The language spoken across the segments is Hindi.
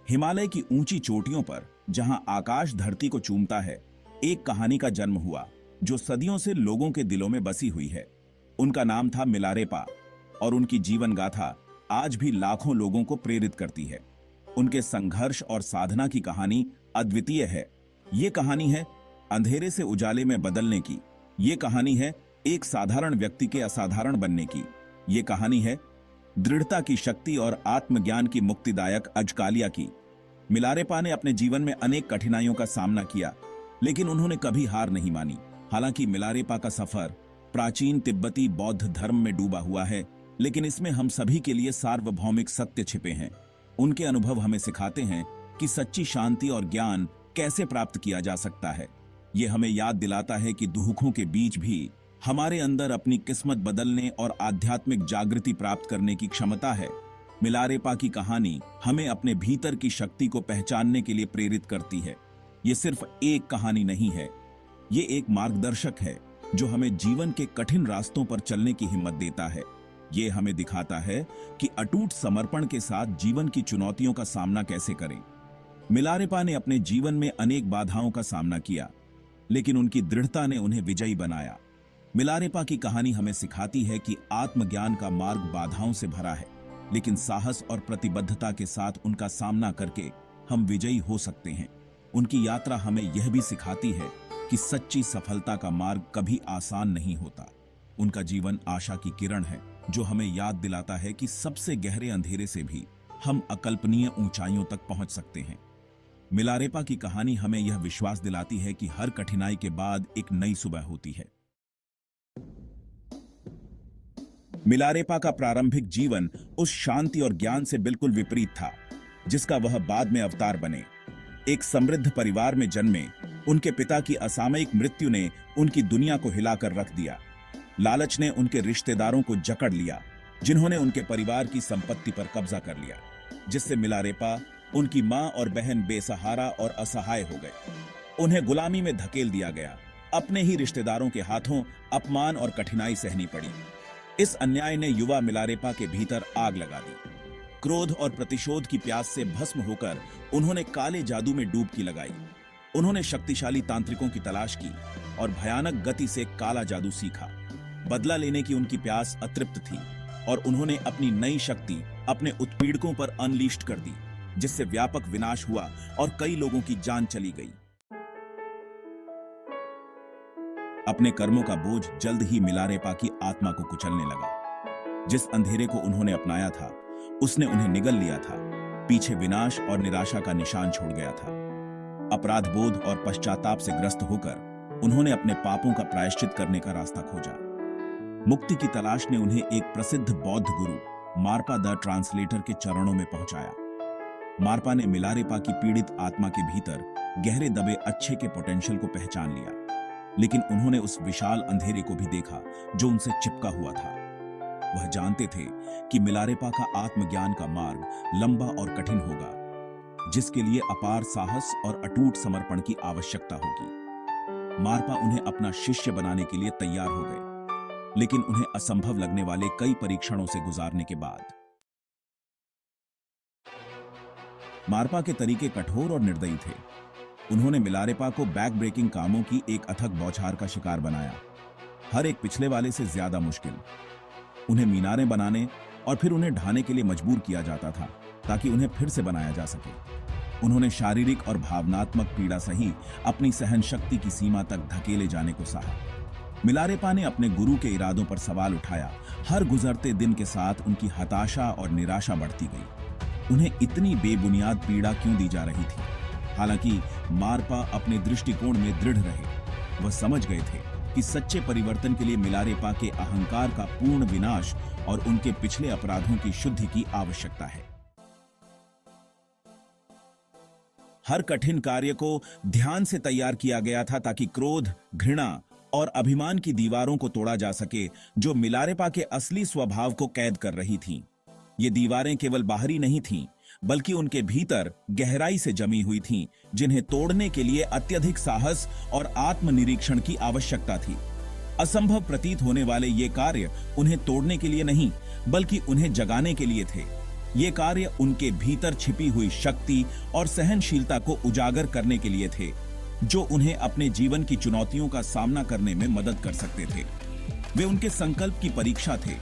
हिमालय की ऊंची चोटियों पर, जहां आकाश धरती को चूमता है, एक कहानी का जन्म हुआ जो सदियों से लोगों के दिलों में बसी हुई है। उनका नाम था मिलारेपा और उनकी जीवन गाथा आज भी लाखों लोगों को प्रेरित करती है। उनके संघर्ष और साधना की कहानी अद्वितीय है। ये कहानी है अंधेरे से उजाले में बदलने की। ये कहानी है एक साधारण व्यक्ति के असाधारण बनने की। ये कहानी है दृढ़ता की शक्ति और आत्मज्ञान की मुक्तिदायक अजकालिया की। मिलारेपा ने अपने जीवन में अनेक कठिनाइयों का सामना किया, लेकिन उन्होंने कभी हार नहीं मानी। हालांकि मिलारेपा का सफर प्राचीन तिब्बती बौद्ध धर्म में डूबा हुआ है, लेकिन इसमें हम सभी के लिए सार्वभौमिक सत्य छिपे हैं। उनके अनुभव हमें सिखाते हैं कि सच्ची शांति और ज्ञान कैसे प्राप्त किया जा सकता है। ये हमें याद दिलाता है कि दुखों के बीच भी हमारे अंदर अपनी किस्मत बदलने और आध्यात्मिक जागृति प्राप्त करने की क्षमता है। मिलारेपा की कहानी हमें अपने भीतर की शक्ति को पहचानने के लिए प्रेरित करती है। ये सिर्फ एक कहानी नहीं है, ये एक मार्गदर्शक है जो हमें जीवन के कठिन रास्तों पर चलने की हिम्मत देता है। ये हमें दिखाता है कि अटूट समर्पण के साथ जीवन की चुनौतियों का सामना कैसे करें। मिलारेपा ने अपने जीवन में अनेक बाधाओं का सामना किया, लेकिन उनकी दृढ़ता ने उन्हें विजयी बनाया। मिलारेपा की कहानी हमें सिखाती है कि आत्मज्ञान का मार्ग बाधाओं से भरा है, लेकिन साहस और प्रतिबद्धता के साथ उनका सामना करके हम विजयी हो सकते हैं। उनकी यात्रा हमें यह भी सिखाती है कि सच्ची सफलता का मार्ग कभी आसान नहीं होता। उनका जीवन आशा की किरण है जो हमें याद दिलाता है कि सबसे गहरे अंधेरे से भी हम अकल्पनीय ऊंचाइयों तक पहुंच सकते हैं। मिलारेपा की कहानी हमें यह विश्वास दिलाती है कि हर कठिनाई के बाद एक नई सुबह होती है। मिलारेपा का प्रारंभिक जीवन उस शांति और ज्ञान से बिल्कुल विपरीत था जिसका वह बाद में अवतार बने। एक समृद्ध परिवार में जन्मे, उनके पिता की असामयिक मृत्यु ने उनकी दुनिया को हिलाकर रख दिया। लालच ने उनके रिश्तेदारों को जकड़ लिया, जिन्होंने उनके परिवार की संपत्ति पर कब्जा कर लिया, जिससे मिलारेपा, उनकी मां और बहन बेसहारा और असहाय हो गए। उन्हें गुलामी में धकेल दिया गया। अपने ही रिश्तेदारों के हाथों अपमान और कठिनाई सहनी पड़ी। इस अन्याय ने युवा मिलारेपा के भीतर आग लगा दी। क्रोध और प्रतिशोध की प्यास से भस्म होकर उन्होंने काले जादू में डुबकी लगाई। उन्होंने शक्तिशाली तांत्रिकों की तलाश की और भयानक गति से काला जादू सीखा। बदला लेने की उनकी प्यास अतृप्त थी और उन्होंने अपनी नई शक्ति अपने उत्पीड़कों पर अनलीस्ट कर दी, जिससे व्यापक विनाश हुआ और कई लोगों की जान चली गई। अपने कर्मों का बोझ जल्द ही मिलारेपा की आत्मा को कुचलने लगा। जिस अंधेरे को उन्होंने अपनाया था, उसने उन्हें निगल लिया था। पीछे विनाश और निराशा का निशान छोड़ गया था। अपराध बोध और पश्चाताप से ग्रस्त होकर उन्होंने अपने पापों का प्रायश्चित करने का रास्ता खोजा। मुक्ति की तलाश ने उन्हें एक प्रसिद्ध बौद्ध गुरु मार्पा द ट्रांसलेटर के चरणों में पहुंचाया। मार्पा ने मिलारेपा की पीड़ित आत्मा के भीतर गहरे दबे अच्छे के पोटेंशियल को पहचान लिया, लेकिन उन्होंने उस विशाल अंधेरे को भी देखा जो उनसे चिपका हुआ था। वह जानते थे कि मिलारेपा का आत्मज्ञान का मार्ग लंबा और कठिन होगा, जिसके लिए अपार साहस और अटूट समर्पण की आवश्यकता होगी। मार्पा उन्हें अपना शिष्य बनाने के लिए तैयार हो गए, लेकिन उन्हें असंभव लगने वाले कई परीक्षणों से गुजारने के बाद मार्पा के तरीके कठोर और निर्दयी थे। उन्होंने मिलारेपा को बैक ब्रेकिंग कामों की एक अथक बौछार का शिकार बनाया, हर एक पिछले वाले से ज्यादा मुश्किल। उन्हें मीनारें बनाने और फिर उन्हें ढाने के लिए मजबूर किया जाता था ताकि उन्हें फिर से बनाया जा सके। उन्होंने शारीरिक और भावनात्मक पीड़ा सही अपनी सहन शक्ति की सीमा तक धकेले जाने को सहा। मिलारेपा ने अपने गुरु के इरादों पर सवाल उठाया। हर गुजरते दिन के साथ उनकी हताशा और निराशा बढ़ती गई। उन्हें इतनी बेबुनियाद पीड़ा क्यों दी जा रही थी? हालांकि मार्पा अपने दृष्टिकोण में दृढ़ रहे। वह समझ गए थे कि सच्चे परिवर्तन के लिए मिलारेपा के अहंकार का पूर्ण विनाश और उनके पिछले अपराधों की शुद्धि की आवश्यकता है। हर कठिन कार्य को ध्यान से तैयार किया गया था ताकि क्रोध, घृणा और अभिमान की दीवारों को तोड़ा जा सके जो मिलारेपा के असली स्वभाव को कैद कर रही थीं। ये दीवारें केवल बाहरी नहीं थीं, बल्कि उनके भीतर गहराई से जमी हुई थीं, जिन्हें तोड़ने के लिए अत्यधिक साहस और आत्मनिरीक्षण की आवश्यकता थी। असंभव प्रतीत होने वाले ये कार्य उन्हें तोड़ने के लिए नहीं, बल्कि उन्हें जगाने के लिए थे। ये कार्य उनके भीतर छिपी हुई शक्ति और सहनशीलता को उजागर करने के लिए थे, जो उन्हें अपने जीवन की चुनौतियों का सामना करने में मदद कर सकते थे। वे उनके संकल्प की परीक्षा थे,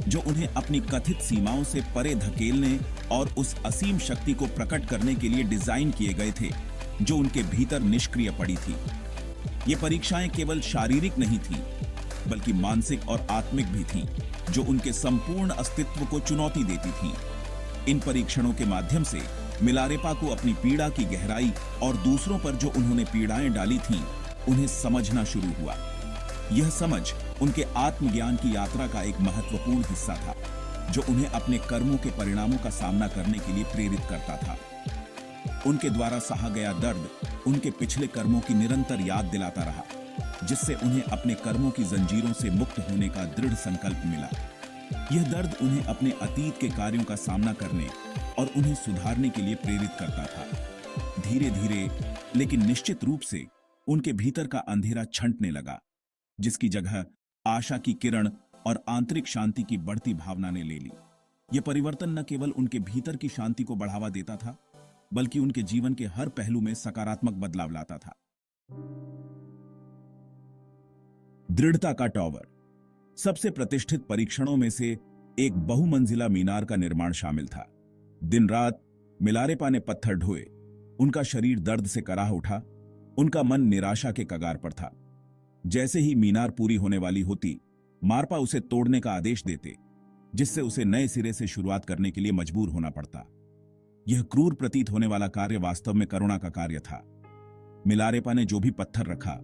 जो उन्हें अपनी कथित सीमाओं से परे धकेलने और उस असीम शक्ति को प्रकट करने के लिए डिजाइन किए गए थे, जो उनके भीतर निष्क्रिय पड़ी थी। ये परीक्षाएं केवल शारीरिक नहीं थीं, बल्कि मानसिक और आत्मिक भी थीं, जो उनके संपूर्ण अस्तित्व को चुनौती देती थीं। इन परीक्षणों के माध्यम से मिलारेपा को अपनी पीड़ा की गहराई और दूसरों पर जो उन्होंने पीड़ाएं डाली थीं, उन्हें समझना शुरू हुआ। यह समझ उनके आत्मज्ञान की यात्रा का एक महत्वपूर्ण हिस्सा था, जो उन्हें अपने कर्मों के परिणामों का सामना करने के लिए प्रेरित करता था। उनके द्वारा सहा गया दर्द उनके पिछले कर्मों की निरंतर याद दिलाता रहा, जिससे उन्हें अपने कर्मों की जंजीरों से मुक्त होने का दृढ़ संकल्प मिला। यह दर्द उन्हें अपने अतीत के कार्यों का सामना करने और उन्हें सुधारने के लिए प्रेरित करता था। धीरे धीरे लेकिन निश्चित रूप से उनके भीतर का अंधेरा छंटने लगा, जिसकी जगह आशा की किरण और आंतरिक शांति की बढ़ती भावना ने ले ली। यह परिवर्तन न केवल उनके भीतर की शांति को बढ़ावा देता था, बल्कि उनके जीवन के हर पहलू में सकारात्मक बदलाव लाता था। दृढ़ता का टॉवर। सबसे प्रतिष्ठित परीक्षणों में से एक बहुमंजिला मीनार का निर्माण शामिल था। दिन रात मिलारेपा ने पत्थर ढोए, उनका शरीर दर्द से कराह उठा, उनका मन निराशा के कगार पर था। जैसे ही मीनार पूरी होने वाली होती, मारपा उसे तोड़ने का आदेश देते, जिससे उसे नए सिरे से शुरुआत करने के लिए मजबूर होना पड़ता। यह क्रूर प्रतीत होने वाला कार्य वास्तव में करुणा का कार्य था। मिलारेपा ने जो भी पत्थर रखा,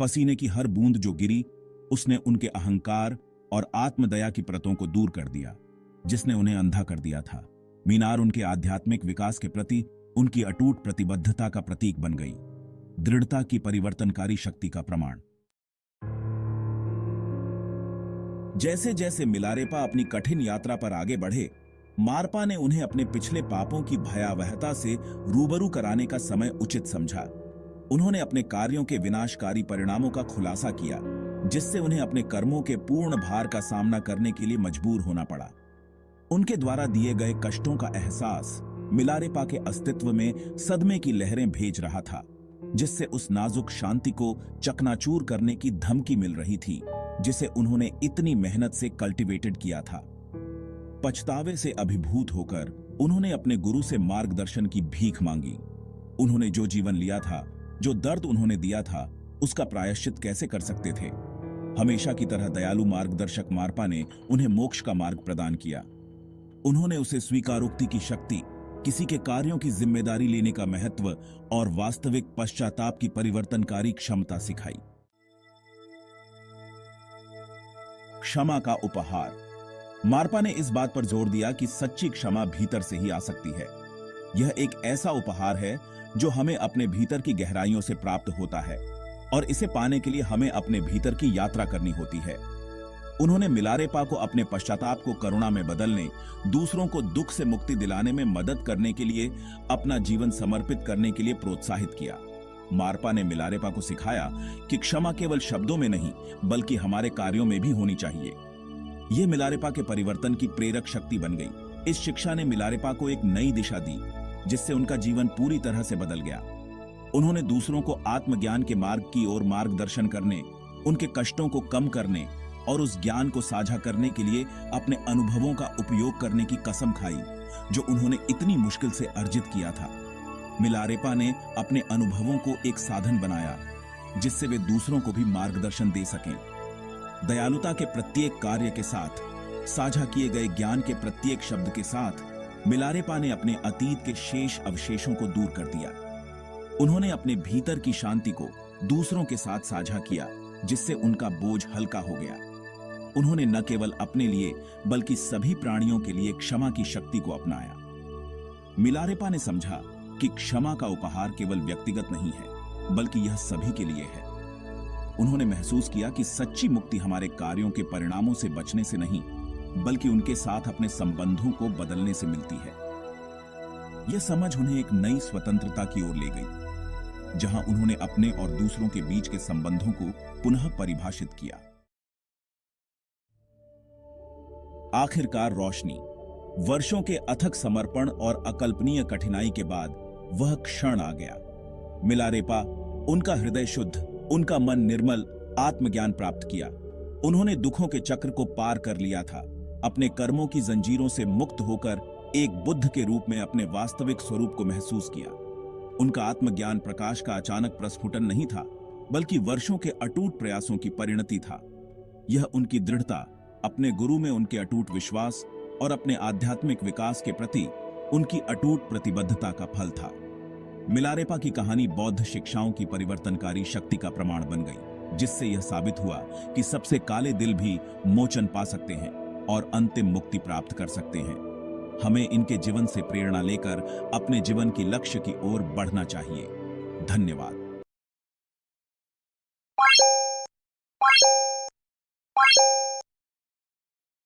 पसीने की हर बूंद जो गिरी, उसने उनके अहंकार और आत्मदया की परतों को दूर कर दिया, जिसने उन्हें अंधा कर दिया था। मीनार उनके आध्यात्मिक विकास के प्रति उनकी अटूट प्रतिबद्धता का प्रतीक बन गई, दृढ़ता की परिवर्तनकारी शक्ति का प्रमाण। जैसे जैसे मिलारेपा अपनी कठिन यात्रा पर आगे बढ़े, मारपा ने उन्हें अपने पिछले पापों की भयावहता से रूबरू कराने का समय उचित समझा। उन्होंने अपने कार्यों के विनाशकारी परिणामों का खुलासा किया, जिससे उन्हें अपने कर्मों के पूर्ण भार का सामना करने के लिए मजबूर होना पड़ा। उनके द्वारा दिए गए कष्टों का एहसास मिलारेपा के अस्तित्व में सदमे की लहरें भेज रहा था, जिससे उस नाजुक शांति को चकनाचूर करने की धमकी मिल रही थी, जिसे उन्होंने इतनी मेहनत से कल्टीवेटेड किया था। पछतावे से अभिभूत होकर उन्होंने अपने गुरु से मार्गदर्शन की भीख मांगी। उन्होंने जो जीवन लिया था, जो दर्द उन्होंने दिया था, उसका प्रायश्चित कैसे कर सकते थे। हमेशा की तरह दयालु मार्गदर्शक मारपा ने उन्हें मोक्ष का मार्ग प्रदान किया। उन्होंने उसे स्वीकारोक्ति की शक्ति, किसी के कार्यों की जिम्मेदारी लेने का महत्व और वास्तविक पश्चाताप की परिवर्तनकारी क्षमता सिखाई। क्षमा का उपहार। मारपा ने इस बात पर जोर दिया कि सच्ची क्षमा भीतर से ही आ सकती है। यह एक ऐसा उपहार है जो हमें अपने भीतर की गहराइयों से प्राप्त होता है, और इसे पाने के लिए हमें अपने भीतर की यात्रा करनी होती है। उन्होंने मिलारेपा को अपने पश्चाताप को करुणा में बदलने, दूसरों को दुख से मुक्ति दिलाने में मदद करने के लिए अपना जीवन समर्पित करने के लिए प्रोत्साहित किया। मारपा ने मिलारेपा को सिखाया कि क्षमा केवल शब्दों में नहीं, बल्कि हमारे कार्यों में भी होनी चाहिए। यह मिलारेपा के परिवर्तन की प्रेरक शक्ति बन गई। इस शिक्षा ने मिलारेपा को एक नई दिशा दी, जिससे उनका जीवन पूरी तरह से बदल गया। उन्होंने दूसरों को आत्मज्ञान के मार्ग की ओर मार्गदर्शन करने, उनके कष्टों को कम करने और उस ज्ञान को साझा करने के लिए अपने अनुभवों का उपयोग करने की कसम खाई, जो उन्होंने इतनी मुश्किल से अर्जित किया था। मिलारेपा ने अपने अनुभवों को एक साधन बनाया, जिससे वे दूसरों को भी मार्गदर्शन दे सकें। दयालुता के प्रत्येक कार्य के साथ, साझा किए गए ज्ञान के प्रत्येक शब्द के साथ मिलारेपा ने अपने अतीत के शेष अवशेषों को दूर कर दिया। उन्होंने अपने भीतर की शांति को दूसरों के साथ साझा किया, जिससे उनका बोझ हल्का हो गया। उन्होंने न केवल अपने लिए बल्कि सभी प्राणियों के लिए क्षमा की शक्ति को अपनाया। मिलारेपा ने समझा कि क्षमा का उपहार केवल व्यक्तिगत नहीं है, बल्कि यह सभी के लिए है। उन्होंने महसूस किया कि सच्ची मुक्ति हमारे कार्यों के परिणामों से बचने से नहीं, बल्कि उनके साथ अपने संबंधों को बदलने से मिलती है। यह समझ उन्हें एक नई स्वतंत्रता की ओर ले गई, जहां उन्होंने अपने और दूसरों के बीच के संबंधों को पुनः परिभाषित किया। आखिरकार रोशनी। वर्षों के अथक समर्पण और अकल्पनीय कठिनाई के बाद वह क्षण आ गया। मिलारेपा, उनका हृदय शुद्ध, उनका मन निर्मल, आत्मज्ञान प्राप्त किया। उन्होंने दुखों के चक्र को पार कर लिया था, अपने कर्मों की जंजीरों से मुक्त होकर एक बुद्ध के रूप में अपने वास्तविक स्वरूप को महसूस किया। उनका आत्मज्ञान प्रकाश का अचानक प्रस्फुटन नहीं था, बल्कि वर्षों के अटूट प्रयासों की परिणति था। यह उनकी दृढ़ता, अपने गुरु में उनके अटूट विश्वास और अपने आध्यात्मिक विकास के प्रति उनकी अटूट प्रतिबद्धता का फल था। मिलारेपा की कहानी बौद्ध शिक्षाओं की परिवर्तनकारी शक्ति का प्रमाण बन गई, जिससे यह साबित हुआ कि सबसे काले दिल भी मोचन पा सकते हैं और अंतिम मुक्ति प्राप्त कर सकते हैं। हमें इनके जीवन से प्रेरणा लेकर अपने जीवन की लक्ष्य की ओर बढ़ना चाहिए। धन्यवाद।